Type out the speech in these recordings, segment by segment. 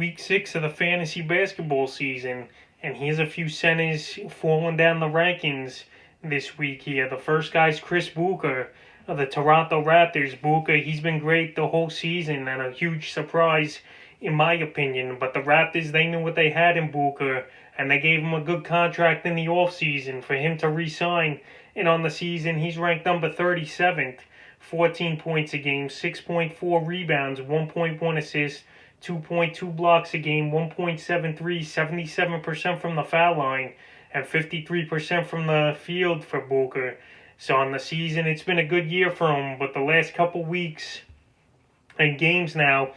week 6 of the fantasy basketball season, and here's a few centers falling down the rankings this week here. The first guy's Chris Boucher of the Toronto Raptors. Boucher, he's been great the whole season and a huge surprise in my opinion, but the Raptors, they knew what they had in Boucher, and they gave him a good contract in the offseason for him to re-sign, and on the season, he's ranked number 37th. 14 points a game, 6.4 rebounds, 1.1 assists, 2.2 blocks a game, 1.73, 77% from the foul line, and 53% from the field for Boucher. So on the season, it's been a good year for him, but the last couple weeks and games now,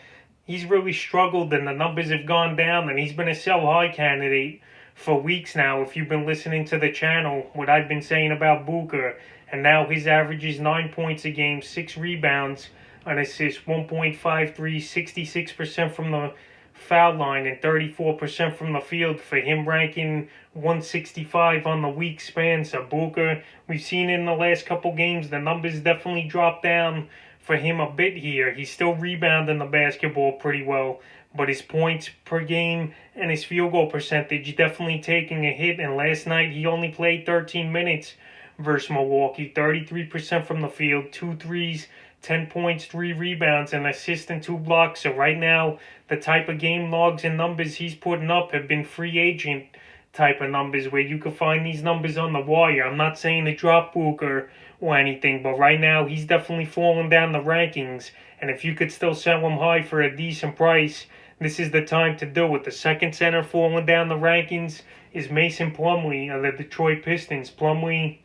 he's really struggled and the numbers have gone down, and he's been a sell-high candidate for weeks now. If you've been listening to the channel, what I've been saying about Boucher, and now his average is 9 points a game, 6 rebounds, an assist, 1.53, 66% from the foul line, and 34% from the field for him, ranking 165 on the week span. So Boucher, we've seen in the last couple games, the numbers definitely dropped down for him a bit here. He's still rebounding the basketball pretty well, but his points per game and his field goal percentage definitely taking a hit. And last night he only played 13 minutes versus Milwaukee, 33% from the field, 2 threes, 10 points, 3 rebounds, an assist and 2 blocks. So right now, the type of game logs and numbers he's putting up have been free agent type of numbers where you can find these numbers on the wire. I'm not saying to drop Boucher or anything, but right now he's definitely falling down the rankings, and if you could still sell him high for a decent price, this is the time to do it. The second center falling down the rankings is Mason Plumlee of the Detroit Pistons. Plumlee,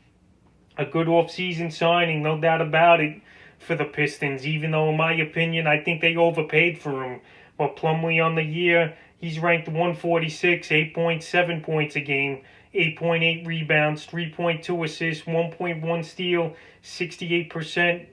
a good off-season signing, no doubt about it, for the Pistons, even though in my opinion I think they overpaid for him. But Plumlee on the year, he's ranked 146, 8.7 points a game, 8.8 rebounds, 3.2 assists, 1.1 steal, 68%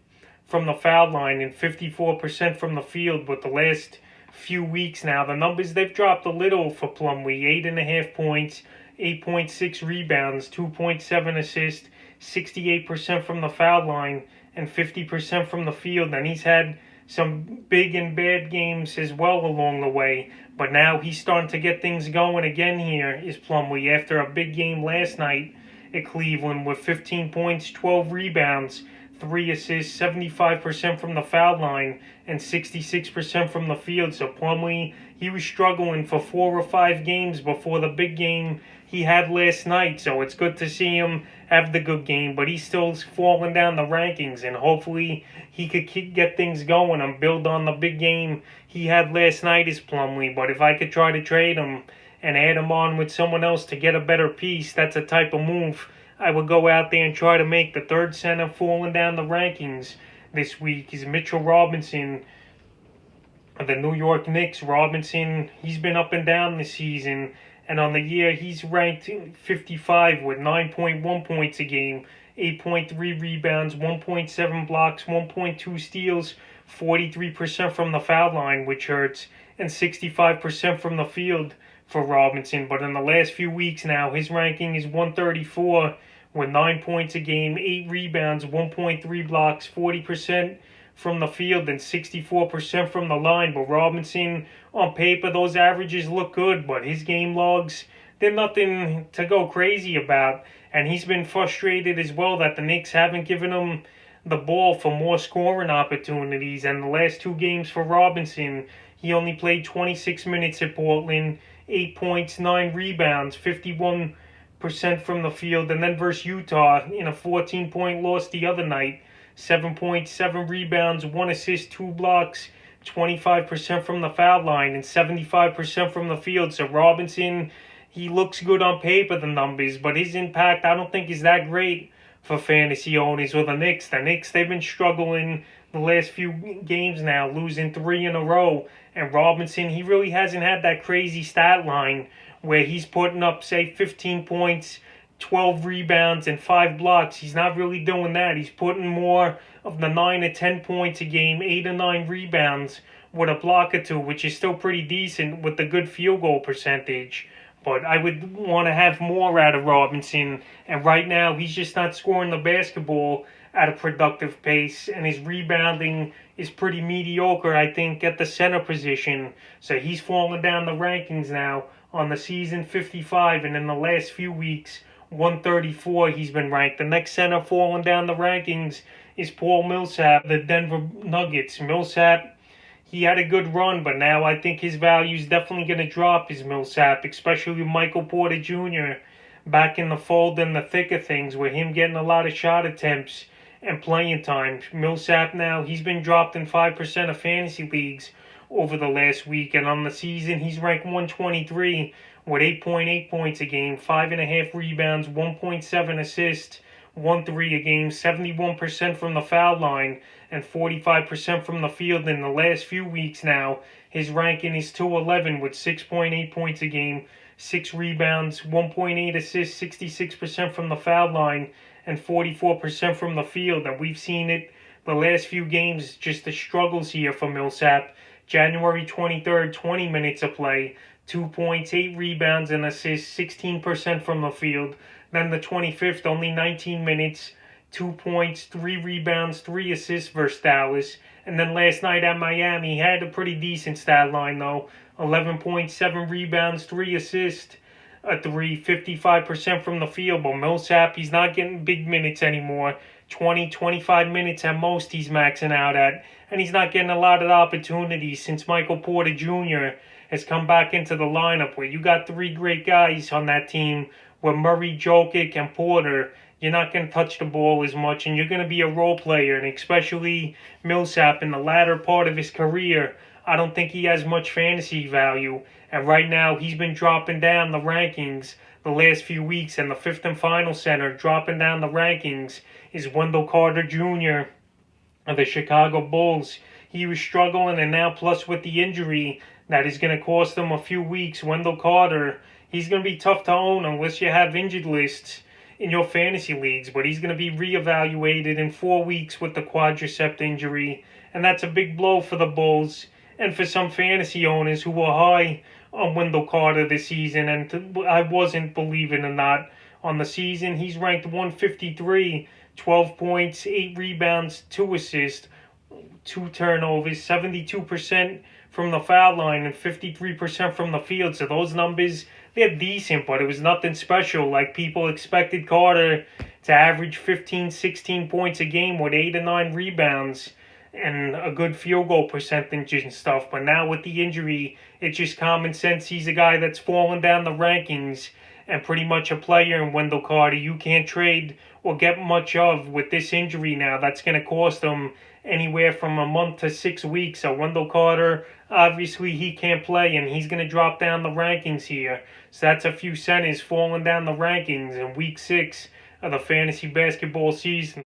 from the foul line, and 54% from the field. But the last few weeks now, the numbers, they've dropped a little for Plumlee. 8.5 points, 8.6 rebounds, 2.7 assists, 68% from the foul line, and 50% from the field. And he's had some big and bad games as well along the way. But now he's starting to get things going again here, is Plumlee, after a big game last night at Cleveland with 15 points, 12 rebounds, 3 assists, 75% from the foul line, and 66% from the field. So Plumlee, he was struggling for 4 or 5 games before the big game he had last night. So it's good to see him have the good game, but he's still falling down the rankings, and hopefully he could get things going and build on the big game he had last night as Plumlee. But if I could try to trade him and add him on with someone else to get a better piece, that's a type of move I would go out there and try to make. The third center falling down the rankings this week is Mitchell Robinson of the New York Knicks. Robinson, he's been up and down this season, and on the year he's ranked 55 with 9.1 points a game, 8.3 rebounds, 1.7 blocks, 1.2 steals, 43% from the foul line, which hurts, and 65% from the field for Robinson. But in the last few weeks now, his ranking is 134 with 9 points a game, 8 rebounds, 1.3 blocks, 40% from the field, and 64% from the line. But Robinson, on paper, those averages look good, but his game logs, they're nothing to go crazy about. And he's been frustrated as well that the Knicks haven't given him the ball for more scoring opportunities. And the last 2 games for Robinson, he only played 26 minutes at Portland, 8 points, 9 rebounds, 51% from the field. And then versus Utah in a 14-point loss the other night, 7.7 rebounds, 1 assist, 2 blocks, 25% from the foul line, and 75% from the field. So Robinson, he looks good on paper, the numbers, but his impact I don't think is that great for fantasy owners or the Knicks. The Knicks, they've been struggling the last few games now, losing 3 in a row. And Robinson, he really hasn't had that crazy stat line where he's putting up, say, 15 points, 12 rebounds, and 5 blocks. He's not really doing that. He's putting more of the 9 to 10 points a game, 8 or 9 rebounds with a block or 2, which is still pretty decent with the good field goal percentage. But I would want to have more out of Robinson, and right now he's just not scoring the basketball at a productive pace, and his rebounding is pretty mediocre, I think, at the center position. So he's falling down the rankings now. On the season, 55, and in the last few weeks, 134 he's been ranked. The next center falling down the rankings is Paul Millsap, the Denver Nuggets. Millsap, he had a good run, but now I think his value is definitely going to drop as Millsap, especially with Michael Porter Jr. back in the fold and the thick of things, with him getting a lot of shot attempts and playing time. Millsap now, he's been dropped in 5% of fantasy leagues over the last week, and on the season he's ranked 123 with 8.8 points a game, 5.5 rebounds, 1.7 assists, 1 3 a game, 71% from the foul line, and 45% from the field. In the last few weeks now, his ranking is 211 with 6.8 points a game, 6 rebounds, 1.8 assists, 66% from the foul line, and 44% from the field. And we've seen it the last few games, just the struggles here for Millsap. January 23rd, 20 minutes of play, 2 points, 8 rebounds and assists, 16% from the field. Then the 25th, only 19 minutes, 2 points, 3 rebounds, 3 assists versus Dallas. And then last night at Miami, he had a pretty decent stat line though. 11 points, 7 rebounds, 3 assists, a 3, 55% from the field. But Millsap, he's not getting big minutes anymore. 20, 25 minutes at most he's maxing out at. And he's not getting a lot of opportunities since Michael Porter Jr. has come back into the lineup, where you got 3 great guys on that team with Murray, Jokic, and Porter. You're not going to touch the ball as much, and you're going to be a role player. And especially Millsap in the latter part of his career, I don't think he has much fantasy value. And right now, he's been dropping down the rankings the last few weeks. And the 5th and final center dropping down the rankings is Wendell Carter Jr. of the Chicago Bulls. He was struggling, and now plus with the injury that is going to cost him a few weeks, Wendell Carter, he's going to be tough to own unless you have injured lists in your fantasy leagues. But he's going to be reevaluated in 4 weeks with the quadricep injury, and that's a big blow for the Bulls and for some fantasy owners who were high on Wendell Carter this season. And I wasn't, believe it or not. On the season, he's ranked 153, 12 points, 8 rebounds, 2 assists, 2 turnovers, 72% from the foul line, and 53% from the field. So those numbers, they're decent, but it was nothing special. Like, people expected Carter to average 15, 16 points a game with 8 or 9 rebounds and a good field goal percentage and stuff. But now with the injury, it's just common sense. He's a guy that's fallen down the rankings and pretty much a player in Wendell Carter you can't trade or get much of with this injury now. That's going to cost him anywhere from a month to 6 weeks. So Wendell Carter, obviously he can't play, and he's going to drop down the rankings here. So that's a few centers falling down the rankings in week 6 of the fantasy basketball season.